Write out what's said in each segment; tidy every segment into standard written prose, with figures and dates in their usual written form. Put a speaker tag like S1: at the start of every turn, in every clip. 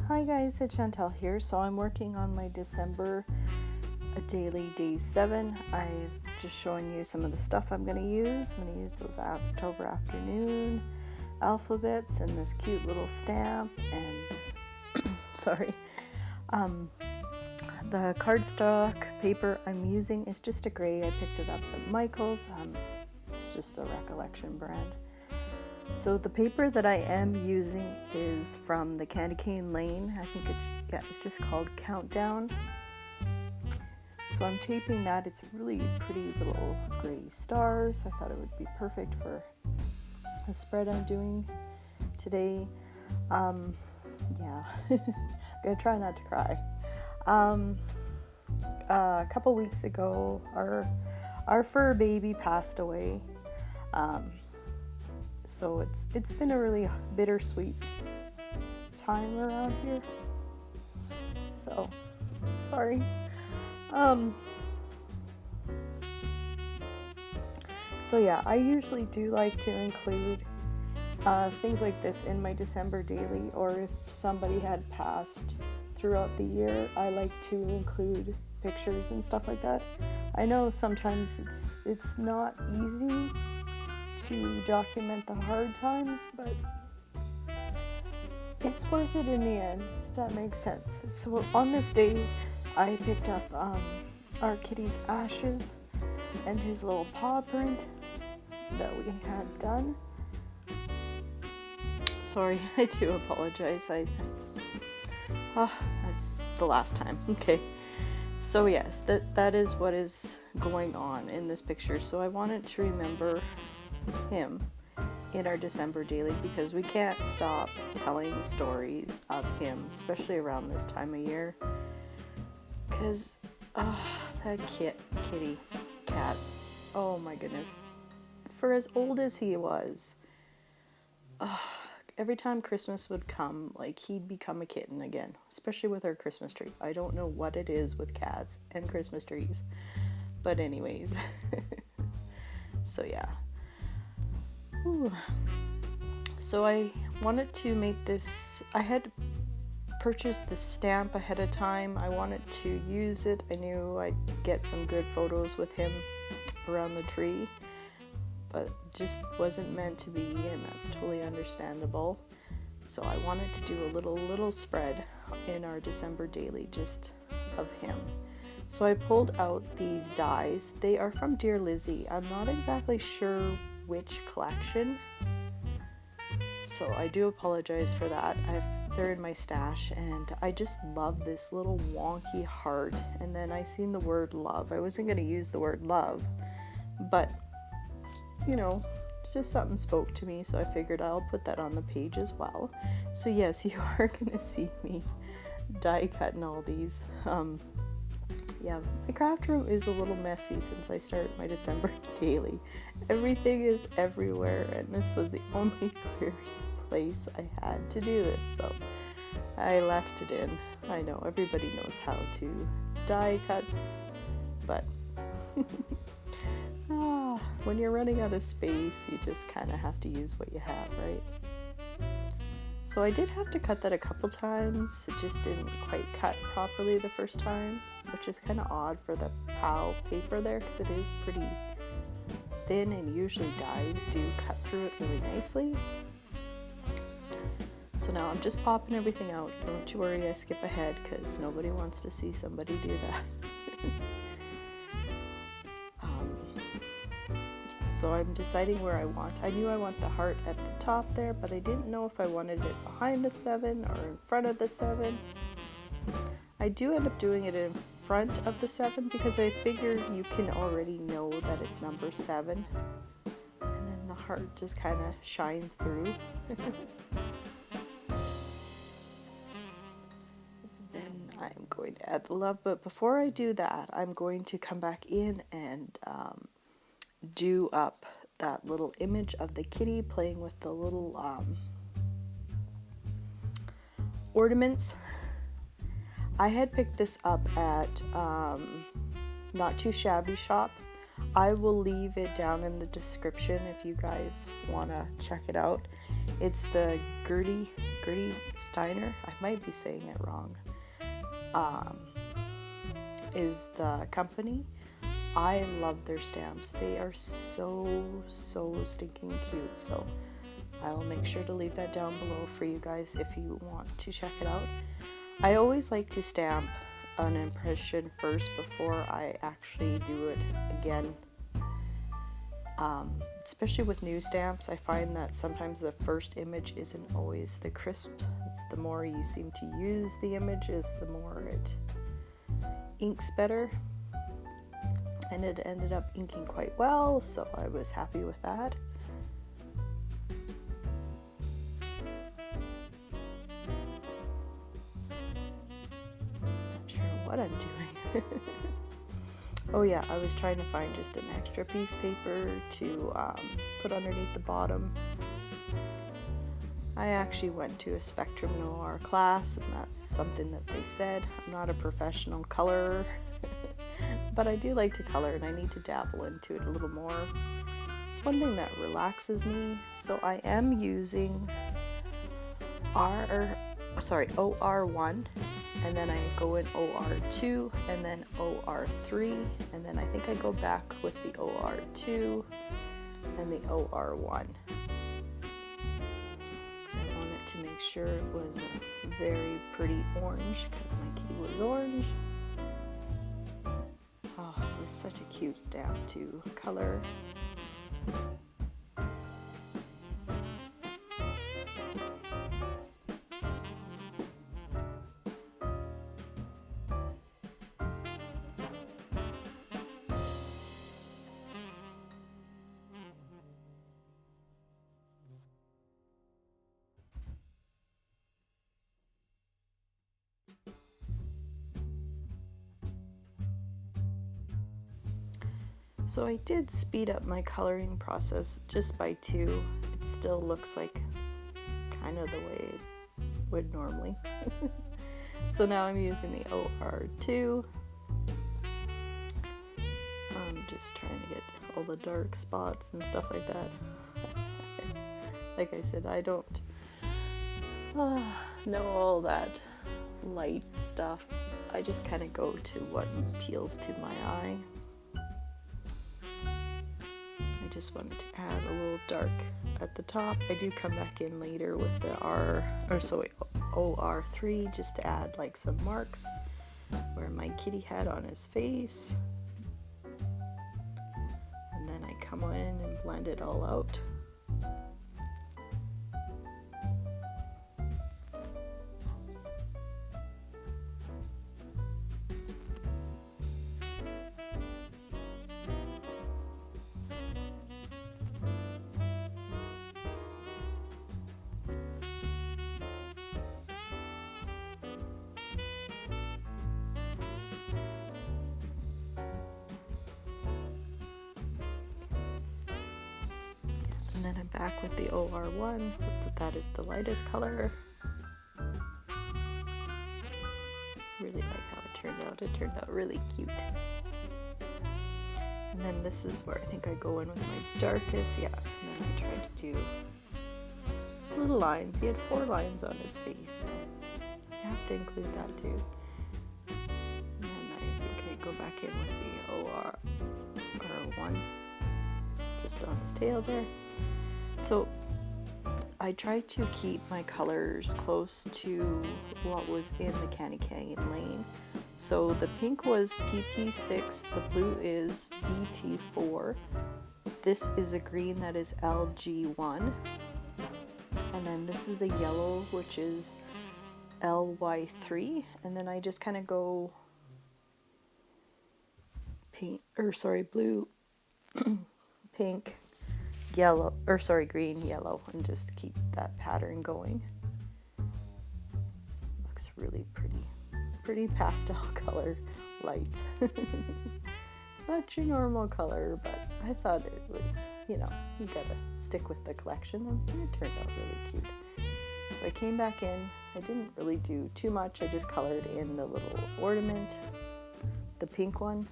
S1: Hi guys, it's Shantele here. So I'm working on my December daily day 7. I've just showing you some of the stuff I'm going to use. I'm going to use those October afternoon alphabets and this cute little stamp and the cardstock paper I'm using is just a gray. I picked it up at Michael's. It's just a Recollection brand. So the paper that I am using is from the Candy Cane Lane. I think it's just called Countdown. So I'm taping that. It's really pretty little gray stars. I thought it would be perfect for a spread I'm doing today. I'm gonna try not to cry. A couple weeks ago, our fur baby passed away. So it's been a really bittersweet time around here. So sorry. So yeah, I usually do like to include things like this in my December daily, or if somebody had passed throughout the year, I like to include pictures and stuff like that. I know sometimes it's not easy to document the hard times, but it's worth it in the end, if that makes sense. So on this day, I picked up our kitty's ashes and his little paw print that we had done. Sorry, I do apologize. That's the last time. Okay. So yes, that is what is going on in this picture. So I wanted to remember him in our December daily because we can't stop telling stories of him, especially around this time of year. Because that kitty cat, oh my goodness, for as old as he was, every time Christmas would come, like, he'd become a kitten again, especially with our Christmas tree. I don't know what it is with cats and Christmas trees, but anyways. So yeah. Ooh. So I wanted to make this, I had purchased the stamp ahead of time. I wanted to use it. I knew I'd get some good photos with him around the tree, but just wasn't meant to be, and that's totally understandable. So I wanted to do a little spread in our December daily just of him. So I pulled out these dies. They are from Dear Lizzie. I'm not exactly sure which collection, so I do apologize for that. They're in my stash, and I just love this little wonky heart. And then I seen the word love. I wasn't going to use the word love, but just something spoke to me, so I figured I'll put that on the page as well. So yes, you are going to see me die cutting all these. Yeah, my craft room is a little messy since I started my December daily. Everything is everywhere, and this was the only clear place I had to do this, so I left it in. I know everybody knows how to die cut, but when you're running out of space, you just kind of have to use what you have, right? So I did have to cut that a couple times. It just didn't quite cut properly the first time, which is kind of odd for the POW paper there, because it is pretty thin and usually dies do cut through it really nicely. So now I'm just popping everything out. Don't you worry, I skip ahead because nobody wants to see somebody do that. So I'm deciding where I want. I knew I want the heart at the top there, but I didn't know if I wanted it behind the 7 or in front of the 7. I do end up doing it in front of the 7 because I figure you can already know that it's number 7. And then the heart just kind of shines through. Then I'm going to add the love, but before I do that, I'm going to come back in and do up that little image of the kitty playing with the little ornaments. I had picked this up at Not Too Shabby Shop. I will leave it down in the description if you guys want to check it out. It's the Gertie Steiner, I might be saying it wrong, is the company. I love their stamps. They are so stinking cute. So I will make sure to leave that down below for you guys if you want to check it out. I always like to stamp an impression first before I actually do it again. Especially with new stamps, I find that sometimes the first image isn't always the crisp. It's the more you seem to use the images, the more it inks better. And it ended up inking quite well, so I was happy with that. Not sure what I'm doing. Oh yeah, I was trying to find just an extra piece of paper to put underneath the bottom. I actually went to a Spectrum Noir class, and that's something that they said. I'm not a professional colorer, but I do like to color, and I need to dabble into it a little more. It's one thing that relaxes me, so I am using OR1, and then I go in OR2, and then OR3, and then I think I go back with the OR2 and the OR1. So I wanted to make sure it was a very pretty orange, because my kitty was orange. Oh, it was such a cute stamp to color. So I did speed up my coloring process just by 2. It still looks like kind of the way it would normally. So now I'm using the OR2. I'm just trying to get all the dark spots and stuff like that. Like I said, I don't know all that light stuff. I just kind of go to what appeals to my eye. I just wanted to add a little dark at the top. I do come back in later with the OR3 just to add like some marks where my kitty had on his face. And then I come in and blend it all out. And then I'm back with the OR1, that is the lightest color. Really like how it turned out. It turned out really cute. And then this is where I think I go in with my darkest, yeah. And then I tried to do little lines. He had 4 lines on his face, so I have to include that too. And then I think I go back in with the OR1, just on his tail there. So I tried to keep my colors close to what was in the Candy Canyon lane. So the pink was PP6, the blue is BT4, this is a green that is LG1, and then this is a yellow which is LY3, and then I just kind of go blue, pink, yellow, green, yellow, and just keep that pattern going. Looks really pretty pastel color lights. Not your normal color, but I thought it was, you gotta stick with the collection, and it turned out really cute. So I came back in, I didn't really do too much, I just colored in the little ornament, the pink one,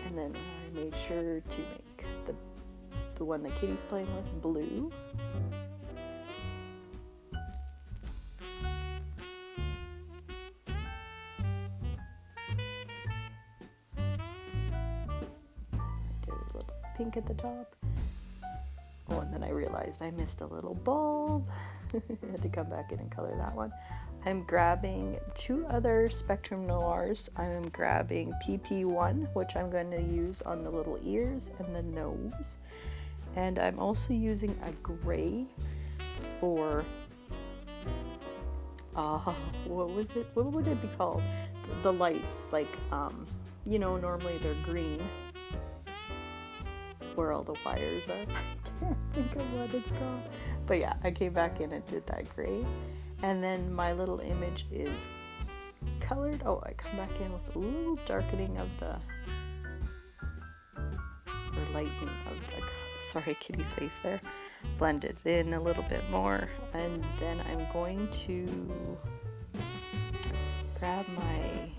S1: and then I made sure to make the one that Kitty's playing with blue. I did a little pink at the top. Oh, and then I realized I missed a little bulb. I had to come back in and color that one. I'm grabbing 2 other Spectrum Noirs. I'm grabbing PP1, which I'm going to use on the little ears and the nose. And I'm also using a gray for, what was it? What would it be called? The lights, like, you know, normally they're green, where all the wires are. I can't think of what it's called. But yeah, I came back in and did that gray. And then my little image is colored. Oh, I come back in with a little darkening of the, or lightening of the, sorry, Kitty's face there. Blend it in a little bit more. And then I'm going to grab my,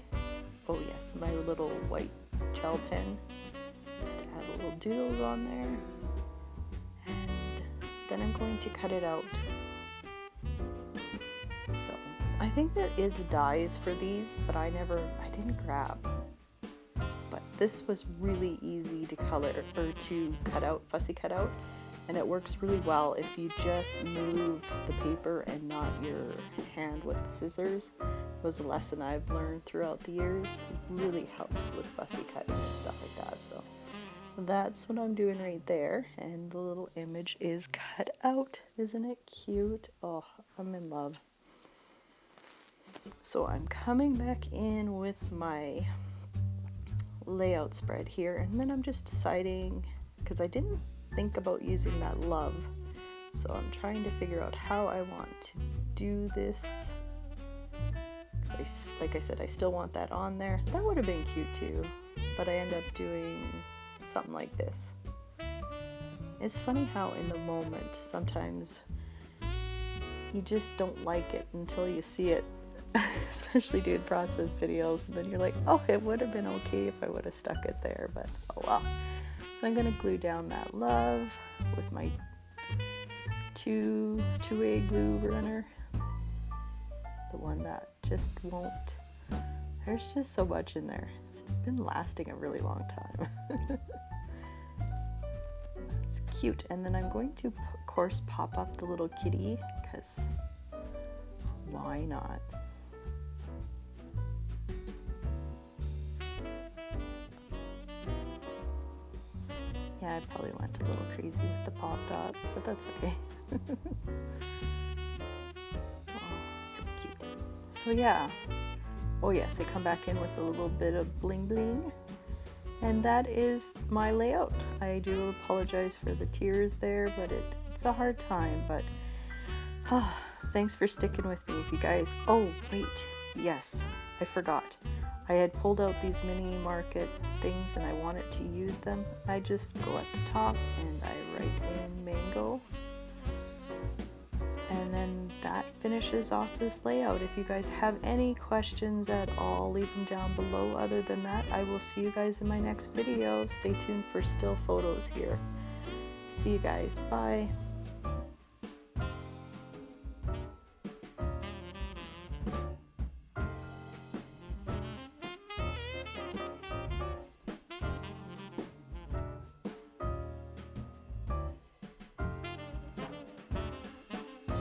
S1: oh yes, my little white gel pen. Just add a little doodles on there. And then I'm going to cut it out. So I think there is dyes for these, but I didn't grab. But this was really easy to color, or to cut out, fussy cut out. And it works really well if you just move the paper and not your hand with the scissors. It was a lesson I've learned throughout the years. It really helps with fussy cutting and stuff like that. So that's what I'm doing right there. And the little image is cut out. Isn't it cute? Oh, I'm in love. So I'm coming back in with my layout spread here, and then I'm just deciding, because I didn't think about using that love, so I'm trying to figure out how I want to do this, because like I said, I still want that on there. That would have been cute too, but I end up doing something like this. It's funny how in the moment sometimes you just don't like it until you see it, especially doing process videos, and then you're like, oh, it would have been okay if I would have stuck it there, but oh well. So I'm going to glue down that love with my two-way glue runner, the one that just won't, there's just so much in there. It's been lasting a really long time. That's cute. And then I'm going to, of course, pop up the little kitty, because why not? Yeah, I probably went a little crazy with the pop dots, but that's okay. Oh, so cute. So yeah. Oh yes, I come back in with a little bit of bling bling. And that is my layout. I do apologize for the tears there, but it's a hard time, but thanks for sticking with me. If you guys, oh wait, yes, I forgot. I had pulled out these mini market things and I wanted to use them. I just go at the top and I write in mango. And then that finishes off this layout. If you guys have any questions at all, leave them down below. Other than that, I will see you guys in my next video. Stay tuned for still photos here. See you guys. Bye.